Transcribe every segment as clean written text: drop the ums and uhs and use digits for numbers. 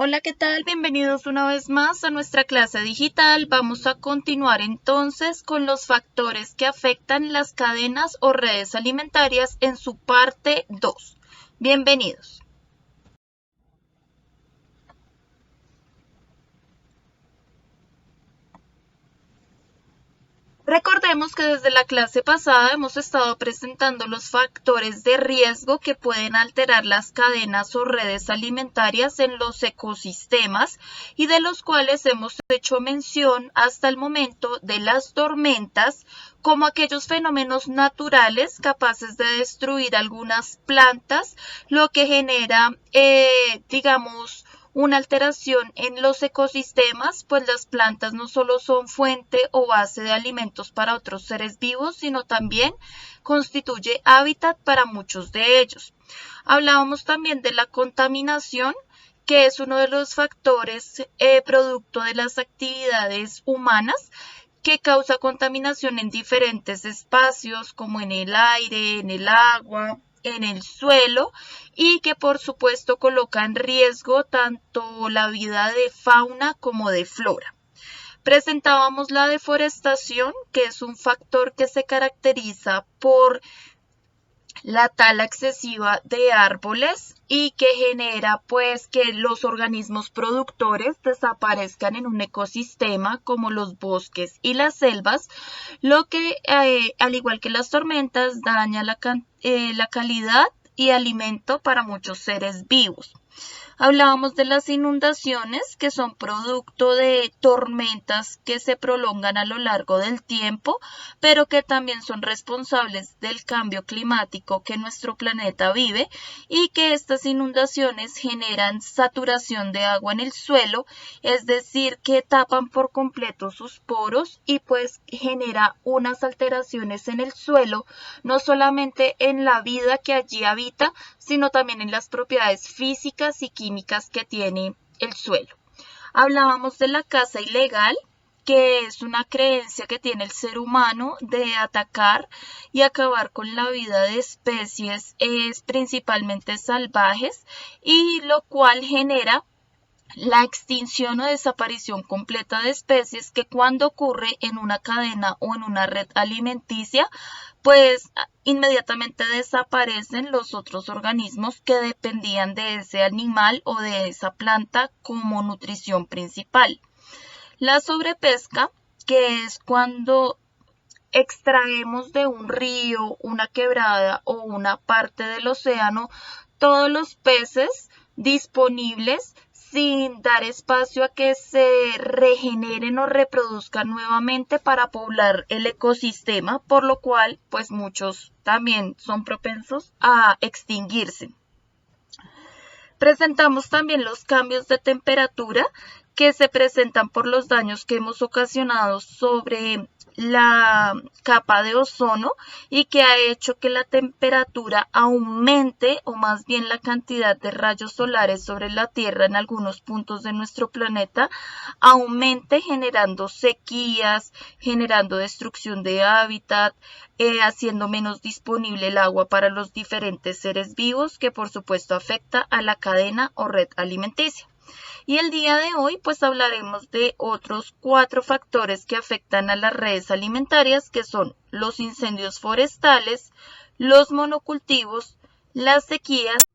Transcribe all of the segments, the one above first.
Hola, ¿qué tal? Bienvenidos una vez más a nuestra clase digital. Vamos a continuar entonces con los factores que afectan las cadenas o redes alimentarias en su parte 2. Bienvenidos. Recordemos que desde la clase pasada hemos estado presentando los factores de riesgo que pueden alterar las cadenas o redes alimentarias en los ecosistemas y de los cuales hemos hecho mención hasta el momento de las tormentas como aquellos fenómenos naturales capaces de destruir algunas plantas, lo que genera, digamos, una alteración en los ecosistemas, pues las plantas no solo son fuente o base de alimentos para otros seres vivos, sino también constituye hábitat para muchos de ellos. Hablábamos también de la contaminación, que es uno de los factores producto de las actividades humanas que causa contaminación en diferentes espacios, como en el aire, en el agua, en el suelo, y que por supuesto coloca en riesgo tanto la vida de fauna como de flora. Presentábamos la deforestación, que es un factor que se caracteriza por la tala excesiva de árboles y que genera pues que los organismos productores desaparezcan en un ecosistema como los bosques y las selvas, lo que al igual que las tormentas daña la calidad y alimento para muchos seres vivos. Hablábamos de las inundaciones, que son producto de tormentas que se prolongan a lo largo del tiempo, pero que también son responsables del cambio climático que nuestro planeta vive y que estas inundaciones generan saturación de agua en el suelo, es decir, que tapan por completo sus poros y pues genera unas alteraciones en el suelo, no solamente en la vida que allí habita, sino también en las propiedades físicas y químicas que tiene el suelo. Hablábamos de la caza ilegal, que es una creencia que tiene el ser humano de atacar y acabar con la vida de especies principalmente salvajes, y lo cual genera la extinción o desaparición completa de especies que cuando ocurre en una cadena o en una red alimenticia, pues inmediatamente desaparecen los otros organismos que dependían de ese animal o de esa planta como nutrición principal. La sobrepesca, que es cuando extraemos de un río, una quebrada o una parte del océano todos los peces disponibles sin dar espacio a que se regeneren o reproduzcan nuevamente para poblar el ecosistema, por lo cual pues muchos también son propensos a extinguirse. Presentamos también los cambios de temperatura que se presentan por los daños que hemos ocasionado sobre la capa de ozono y que ha hecho que la temperatura aumente, o más bien la cantidad de rayos solares sobre la Tierra en algunos puntos de nuestro planeta aumente, generando sequías, generando destrucción de hábitat, haciendo menos disponible el agua para los diferentes seres vivos, que por supuesto afecta a la cadena o red alimenticia. Y el día de hoy pues hablaremos de otros 4 factores que afectan a las redes alimentarias, que son los incendios forestales, los monocultivos, las sequías.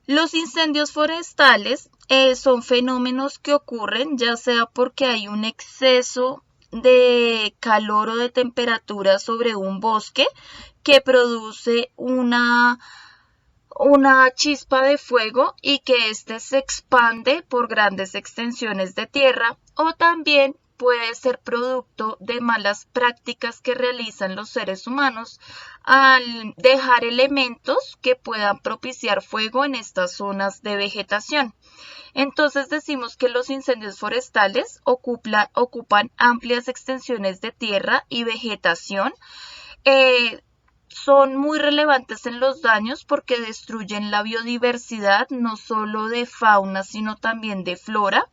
Los incendios forestales son fenómenos que ocurren ya sea porque hay un exceso de calor o de temperatura sobre un bosque que produce una chispa de fuego y que éste se expande por grandes extensiones de tierra, o también puede ser producto de malas prácticas que realizan los seres humanos al dejar elementos que puedan propiciar fuego en estas zonas de vegetación. Entonces decimos que los incendios forestales ocupan amplias extensiones de tierra y vegetación. Son muy relevantes en los daños porque destruyen la biodiversidad no solo de fauna sino también de flora.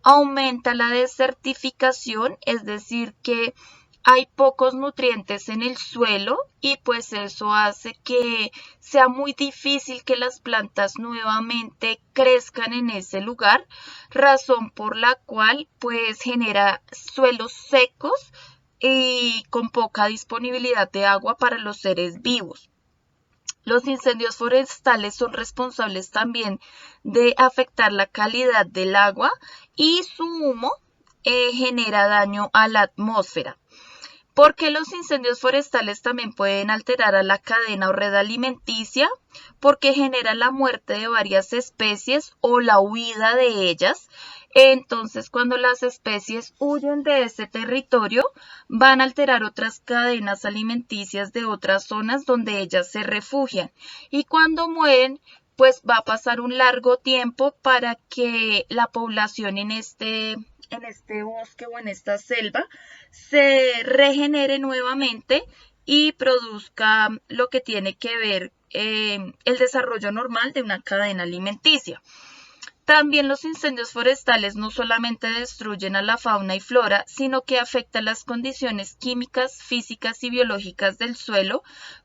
Aumenta la desertificación, es decir que hay pocos nutrientes en el suelo y pues eso hace que sea muy difícil que las plantas nuevamente crezcan en ese lugar, razón por la cual pues genera suelos secos y con poca disponibilidad de agua para los seres vivos. Los incendios forestales son responsables también de afectar la calidad del agua y su humo genera daño a la atmósfera. Porque los incendios forestales también pueden alterar a la cadena o red alimenticia, porque generan la muerte de varias especies o la huida de ellas. Entonces, cuando las especies huyen de ese territorio, van a alterar otras cadenas alimenticias de otras zonas donde ellas se refugian. Y cuando mueren, pues va a pasar un largo tiempo para que la población en este bosque o en esta selva se regenere nuevamente y produzca lo que tiene que ver el desarrollo normal de una cadena alimenticia. También los incendios forestales no solamente destruyen a la fauna y flora, sino que afectan las condiciones químicas, físicas y biológicas del suelo,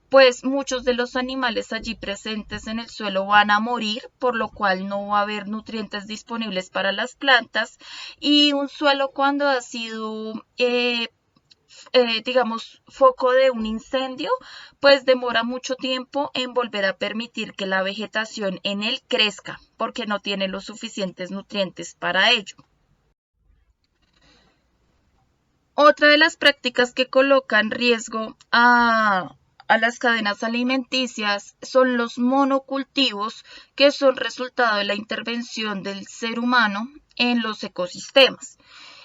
pues muchos de los animales allí presentes en el suelo van a morir, por lo cual no va a haber nutrientes disponibles para las plantas y un suelo cuando ha sido digamos, foco de un incendio, pues demora mucho tiempo en volver a permitir que la vegetación en él crezca, porque no tiene los suficientes nutrientes para ello. Otra de las prácticas que colocan riesgo a las cadenas alimenticias son los monocultivos, que son resultado de la intervención del ser humano en los ecosistemas.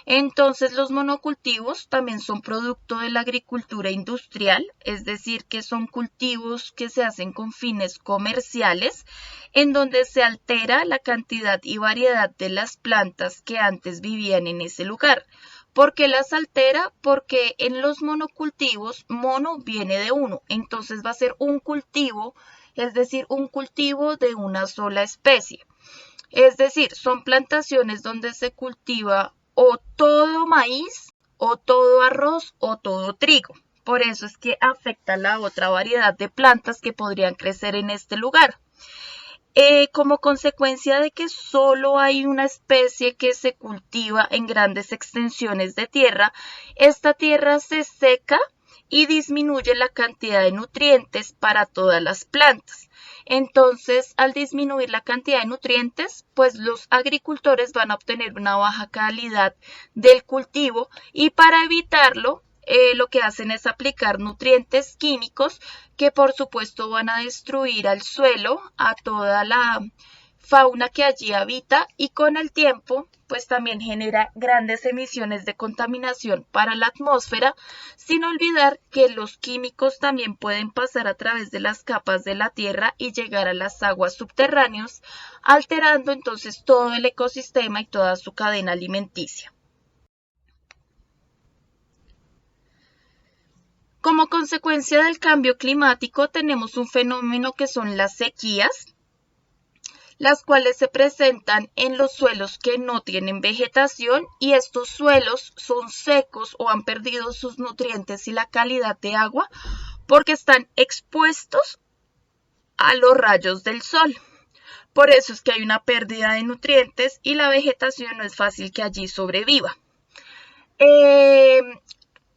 Entonces, los monocultivos también son producto de la agricultura industrial, es decir, que son cultivos que se hacen con fines comerciales, en donde se altera la cantidad y variedad de las plantas que antes vivían en ese lugar. ¿Por qué las altera? Porque en los monocultivos, mono viene de uno, entonces va a ser un cultivo, es decir, un cultivo de una sola especie. Es decir, son plantaciones donde se cultiva o todo maíz, o todo arroz, o todo trigo. Por eso es que afecta la otra variedad de plantas que podrían crecer en este lugar. Como consecuencia de que solo hay una especie que se cultiva en grandes extensiones de tierra, esta tierra se seca y disminuye la cantidad de nutrientes para todas las plantas. Entonces, al disminuir la cantidad de nutrientes, pues los agricultores van a obtener una baja calidad del cultivo y para evitarlo, lo que hacen es aplicar nutrientes químicos que por supuesto van a destruir al suelo, a toda la fauna que allí habita y con el tiempo pues también genera grandes emisiones de contaminación para la atmósfera, sin olvidar que los químicos también pueden pasar a través de las capas de la tierra y llegar a las aguas subterráneas, alterando entonces todo el ecosistema y toda su cadena alimenticia. Como consecuencia del cambio climático tenemos un fenómeno que son las sequías, las cuales se presentan en los suelos que no tienen vegetación y estos suelos son secos o han perdido sus nutrientes y la calidad de agua porque están expuestos a los rayos del sol. Por eso es que hay una pérdida de nutrientes y la vegetación no es fácil que allí sobreviva.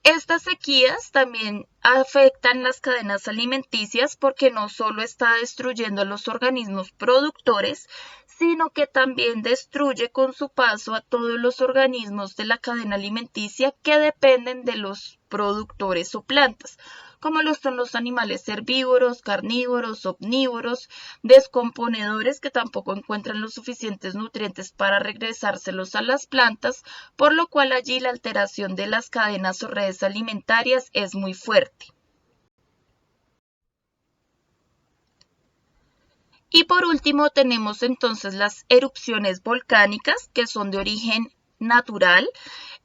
Estas sequías también afectan las cadenas alimenticias porque no solo está destruyendo los organismos productores, sino que también destruye con su paso a todos los organismos de la cadena alimenticia que dependen de los productores o plantas, como lo son los animales herbívoros, carnívoros, omnívoros, descomponedores que tampoco encuentran los suficientes nutrientes para regresárselos a las plantas, por lo cual allí la alteración de las cadenas o redes alimentarias es muy fuerte. Y por último tenemos entonces las erupciones volcánicas que son de origen natural.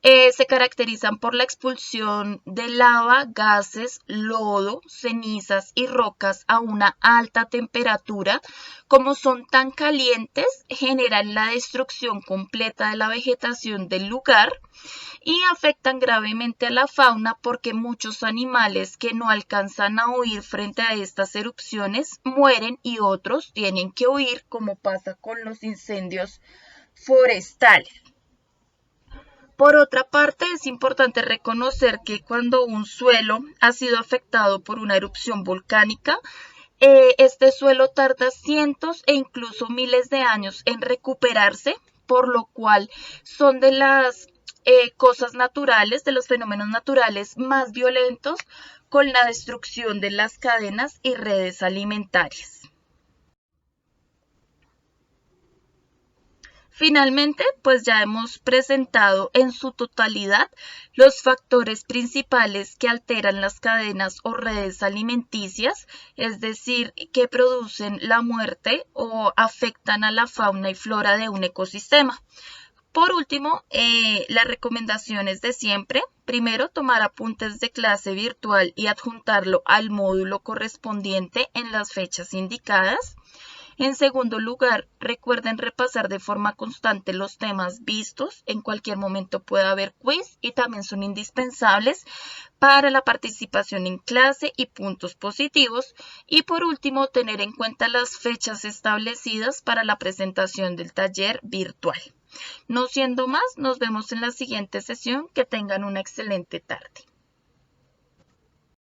Se caracterizan por la expulsión de lava, gases, lodo, cenizas y rocas a una alta temperatura. Como son tan calientes, generan la destrucción completa de la vegetación del lugar y afectan gravemente a la fauna porque muchos animales que no alcanzan a huir frente a estas erupciones mueren y otros tienen que huir, como pasa con los incendios forestales. Por otra parte, es importante reconocer que cuando un suelo ha sido afectado por una erupción volcánica, este suelo tarda cientos e incluso miles de años en recuperarse, por lo cual son de las cosas naturales, de los fenómenos naturales más violentos con la destrucción de las cadenas y redes alimentarias. Finalmente, pues ya hemos presentado en su totalidad los factores principales que alteran las cadenas o redes alimenticias, es decir, que producen la muerte o afectan a la fauna y flora de un ecosistema. Por último, las recomendaciones de siempre. Primero, tomar apuntes de clase virtual y adjuntarlo al módulo correspondiente en las fechas indicadas. En segundo lugar, recuerden repasar de forma constante los temas vistos. En cualquier momento puede haber quiz y también son indispensables para la participación en clase y puntos positivos. Y por último, tener en cuenta las fechas establecidas para la presentación del taller virtual. No siendo más, nos vemos en la siguiente sesión. Que tengan una excelente tarde.